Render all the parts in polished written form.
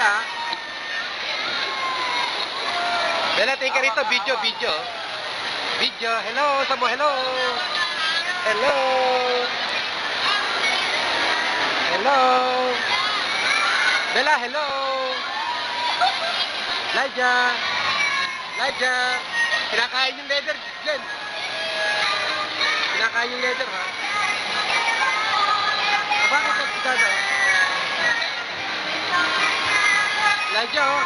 Bella. Bella, tingin ka rito. Video, video. Video. Hello. Samo, hello. Hello. Hello. Bella, hello. Laja. Laja. Kinakain yung leather, Jen. Kinakain yung leather, ha? Bakit ito si Dada? Laja, oh.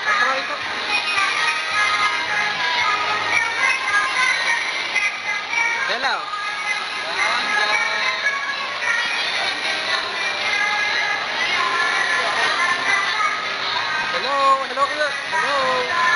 Apa itu? Bella. Hello, hello, hello.